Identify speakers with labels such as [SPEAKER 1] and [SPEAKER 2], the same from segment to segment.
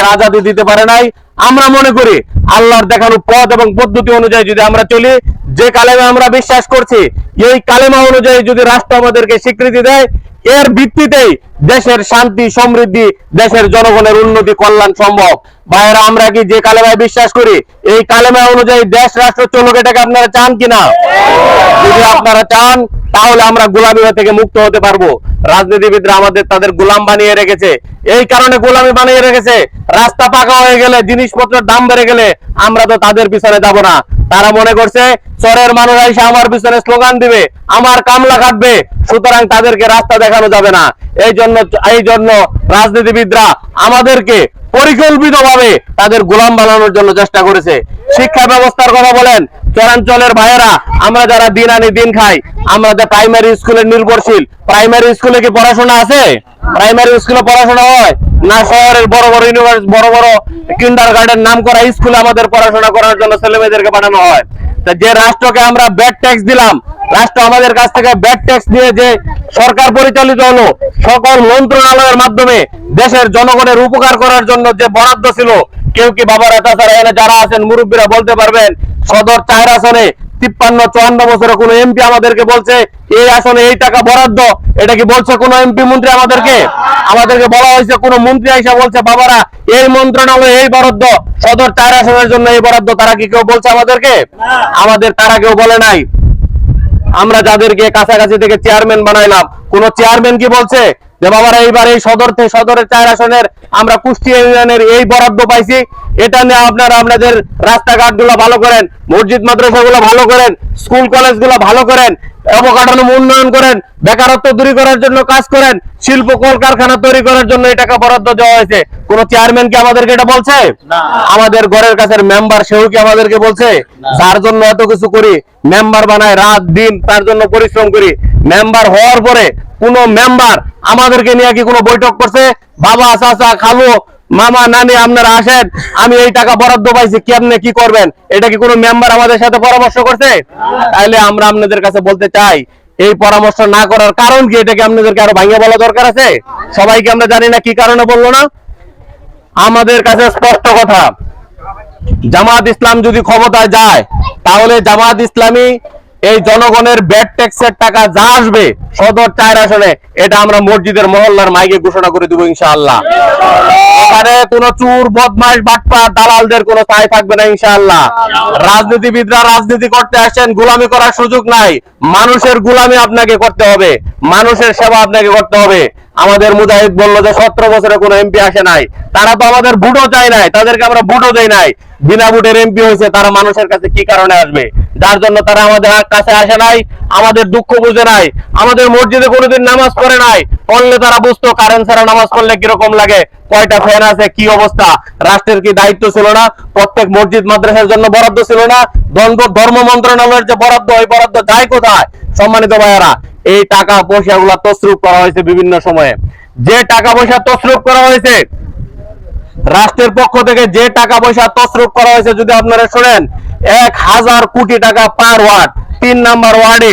[SPEAKER 1] আমাদের আজাদি দিতে পারে নাই। আমরা মনে করি আল্লাহর দেখানো পথ এবং পদ্ধতি অনুযায়ী যদি আমরা চলি, যে কালেমা আমরা বিশ্বাস করছি, এই কালেমা অনুযায়ী যদি রাষ্ট্র আমাদেরকে স্বীকৃতি দেয়, এর ভিত্তিতেই দেশের শান্তি সমৃদ্ধি, দেশের জনগণের উন্নতি কল্যাণ সম্ভব। ভাইয়েরা, আমরা কি যে কালেমায় বিশ্বাস করি, এই কালেমা অনুযায়ী দেশ রাষ্ট্র চলুক, এটাকে আপনারা চান কিনা? যদি আপনারা চান, তাহলে আমরা গোলামি থেকে মুক্ত হতে পারবো। রাজনীতিবিদরা আমাদের তাদের গোলাম বানিয়ে রেখেছে, এই কারণে গোলামি বানিয়ে রেখেছে। রাস্তা পাকা হয়ে গেলে, জিনিসপত্রের দাম বেড়ে গেলে আমরা তো তাদের পিছনে যাব না। তারা মনে করছে চরের মানুষ এসে আমার পিছনে স্লোগান দিবে, আমার কামলা কাটবে, সুতরাং তাদেরকে রাস্তা দেখানো যাবে না। এই জন্য রাজনীতিবিদরা আমাদেরকে পরিকল্পিতভাবে তাদের গোলাম বানানোর জন্য চেষ্টা করেছে। শিক্ষা ব্যবস্থার কথা বলেন, চরাঞ্চলের ভাইয়েরা, আমরা যারা দিন আনি দিন খাই, আমরা প্রাইমারি স্কুলের নির্ভরশীল। প্রাইমারি স্কুলে কি পড়াশোনা আছে? প্রাইমারি স্কুলে পড়াশোনা হয় না? শহরের বড় বড় ইউনিভার্সিটি, বড় বড় কিন্ডারগার্টেন নাম করা স্কুলে আমাদের পড়াশোনা করার জন্য ছেলে মেয়েদেরকে পাঠানো হয়। যে রাষ্ট্রকে আমরা ব্যাড ট্যাক্স দিলাম, রাষ্ট্র আমাদের কাছ থেকে ব্যাড ট্যাক্স দিয়ে যে সরকার পরিচালিত হলো, সকল মন্ত্রণালয়ের মাধ্যমে দেশের জনগণের উপকার করার জন্য যে বরাদ্দ ছিল, কেউ কি বাবারা, তাছাড়া এখানে যারা আছেন মুরব্বীরা বলতে পারবেন, সদর 4 আসনে 53-54 বছরে কোন এমপি আমাদেরকে বলছে এই আসনে এই টাকা বরাদ্দ? এটা কি বলছে কোন এমপি মন্ত্রী আমাদেরকে? আমাদেরকে বলা হয়েছে কোন মন্ত্রী এসে বলছে বাবারা এই মন্ত্রণালয়ে এই বরাদ্দ, সদর 4 আসনের জন্য এই বরাদ্দ? তারা কি কেউ বলছে আমাদেরকে? আমাদের তারা কেউ বলে নাই। আমরা যাদেরকে কাছাকাছি থেকে চেয়ারম্যান বানাইলাম, কোন চেয়ারম্যান কি বলছে যে বাবারা এইবার এই সদরের 4 আসনের আমরা কুষ্টিয়া ইউনিয়নের এই বরাদ্দ পাইছি, এটা নিয়ে আপনারা আপনাদের রাস্তাঘাট গুলো ভালো করেন, মসজিদ মাদ্রাসা গুলো ভালো করেন, স্কুল কলেজ গুলো ভালো করেন, অবকাঠামো উন্নয়ন করেন, বেকারত্ব দূর করার জন্য কাজ করেন, শিল্প কলকারখানা তৈরি করার জন্য এই টাকা বরাদ্দ দেওয়া হয়েছে? কোন চেয়ারম্যান কি আমাদেরকে এটা বলছে? আমাদের ঘরের কাছের মেম্বার, সেও কি আমাদেরকে বলছে? যার জন্য এত কিছু করি, মেম্বার বানায় রাত দিন, তার জন্য পরিশ্রম করি, মেম্বার হওয়ার পরে কোন মেম্বার আমাদেরকে নিয়ে কি কোনো বৈঠক করছে? বাবা, চাচা, খালু, মামা, নানি, আপনারা আসেন, আমি এই টাকা বরাদ্দ পাইছি, কেমনে কি করবেন, এটা কি কোনো মেম্বার আমাদের সাথে পরামর্শ করছে? তাইলে আমরা আপনাদের কাছে বলতে চাই, এই পরামর্শ না করার কারণ কি? এটাকে আপনাদেরকে আরো ভাঙিয়ে বলা দরকার আছে। সবাইকে আমরা জানি না কি কারণে বললো না। আমাদের কাছে স্পষ্ট কথা, জামাত ইসলাম যদি ক্ষমতায় যায়, তাহলে জামাত ইসলামী এই জনগণের ব্যাড ট্যাক্সের টাকা যা আসবে সদর 4 আসনে, এটা আমরা মসজিদের মহল্লার মাইকে ঘোষণা করে দেবো ইনশাআল্লাহ। এখানে কোনো চুর, বদমাশ, বাটপার, দালালদের কোনো ঠাঁই থাকবে না ইনশাআল্লাহ। রাজনীতিবিদরা রাজনীতি করতে আসেন, গোলামি করার সুযোগ নাই। মানুষের গোলামি আপনাকে করতে হবে, মানুষের সেবা আপনাকে করতে হবে। আমাদের মুজাহিদ বললো যে 17 বছরে কোনো এমপি আসে নাই, তারা তো আমাদের ভোটও চায় নাই, তাদেরকে আমরা ভোটও দেই নাই, বিনা ভোটের এমপি হয়েছে। তারা মানুষের কাছে কি কারণে আসবে? যার জন্য তারা আমাদের কাছে আসে নাই, আমাদের দুঃখ বুঝে নাই, আমাদের মসজিদে কোনোদিন নামাজ পড়ে নাই। পড়লে তারা বুঝতো কারেন্ট ছাড়া নামাজ পড়লে কিরকম লাগে, কয়টা ফ্যান আছে, কি অবস্থা। রাষ্ট্রের কি দায়িত্ব ছিল না? প্রত্যেক মসজিদ মাদ্রাসার জন্য বরাদ্দ ছিল না? ধর্ম মন্ত্রণালয়ের যে বরাদ্দ, ওই বরাদ্দ যায় কোথায়? সম্মানিত ভাইয়েরা, এই টাকা পয়সা গুলা তছরূপ করা হয়েছে বিভিন্ন সময়ে। যে টাকা পয়সা তছরূপ করা হয়েছে, রাষ্ট্রের পক্ষ থেকে যে টাকা পয়সা তছরূপ করা হয়েছে, যদি আপনারা শুনেন, 1000 কোটি টাকা পার ওয়ার্ড। 3 নাম্বার ওয়ার্ডে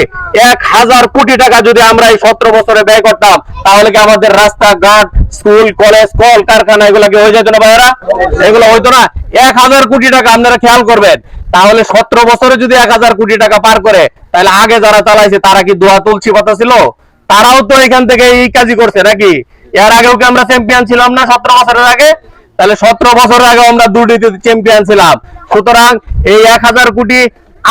[SPEAKER 1] 1000 কোটি টাকা যদি আমরা এই 17 বছরে ব্যয় করতাম, তাহলে কি আমাদের রাস্তাঘাট, স্কুল, কলেজ, কল কারখানা এগুলো কি হয়ে যেত না ভাইয়েরা? এগুলো হইতো না। 1000 কোটি টাকা আপনারা খেয়াল করবেন, তাহলে 17 বছরে যদি 1000 কোটি টাকা পার করে, তাহলে আগে যারা চালাইছে তারা কি দোয়া তুলসী পাতা ছিল? তারাও তো এখান থেকে এই কাজই করছে নাকি? এর আগেও কি আমরা চ্যাম্পিয়ন ছিলাম না 17 বছরের আগে? তাহলে 17 বছর আগে আমরা দুর্নীতিতে চ্যাম্পিয়ন ছিলাম। সুতরাং এই 1000 কোটি,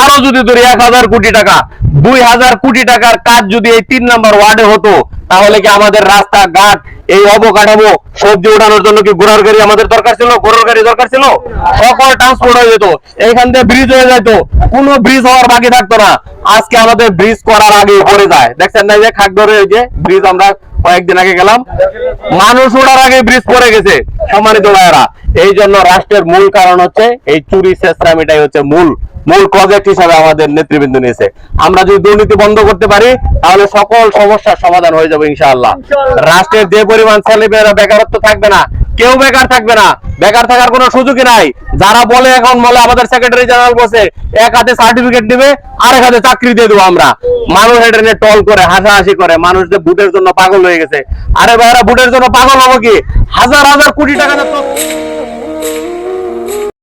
[SPEAKER 1] আরো যদি ধরি 1000 কোটি টাকা, 2000 কোটি টাকার কাজ যদি এই 3 নাম্বার ওয়ার্ডে হতো, তাহলে কি আমাদের রাস্তাঘাট, এই অবকাঠামো, সবজি উঠানোর জন্য কি ঘোড়ার গাড়ি আমাদের দরকার ছিল? ঘোড়ার গাড়ি দরকার ছিল? সকল ট্রান্সপোর্ট হয়ে যেত, এইখান থেকে ব্রিজ হয়ে যেত, কোনো ব্রিজ হওয়ার বাকি থাকতো না। আজকে আমাদের ব্রিজ করার আগে পড়ে যায়, দেখছেন না? যে খাগড়ার এই যে ব্রিজ, আমরা কয়েকদিন আগে গেলাম, মানুষ ওঠার আগে ব্রিজ পড়ে গেছে। সম্মানিত ভাইয়েরা, এই জন্য রাষ্ট্রের মূল কারণ হচ্ছে এই চুরি চেষ্টামিটাই হচ্ছে মূল প্রজেক্ট হিসাবে আমাদের নেতৃবৃন্দ নিয়েছে। আমরা যদি দুর্নীতি বন্ধ করতে পারি, তাহলে সকল সমস্যার সমাধান হয়ে যাবে ইনশাআল্লাহ। রাষ্ট্রের যে পরিমাণ ছেলেমেয়েরা বেকারত্ব থাকবে না, কেউ বেকার থাকবে না, বেকার থাকার কোনো সুযোগই নাই। যারা বলে, এখন বলে আমাদের সেক্রেটারি জেনারেল বসে, এক হাতে সার্টিফিকেট দিবে, আরেক হাতে চাকরি দিয়ে দেবো আমরা। মানুষ এটা নিয়ে টল করে, হাসাহাসি করে, মানুষ যে ভোটের জন্য পাগল হয়ে গেছে। আরে ভাইরা, ভোটের জন্য পাগল হবো কি? হাজার হাজার কোটি টাকা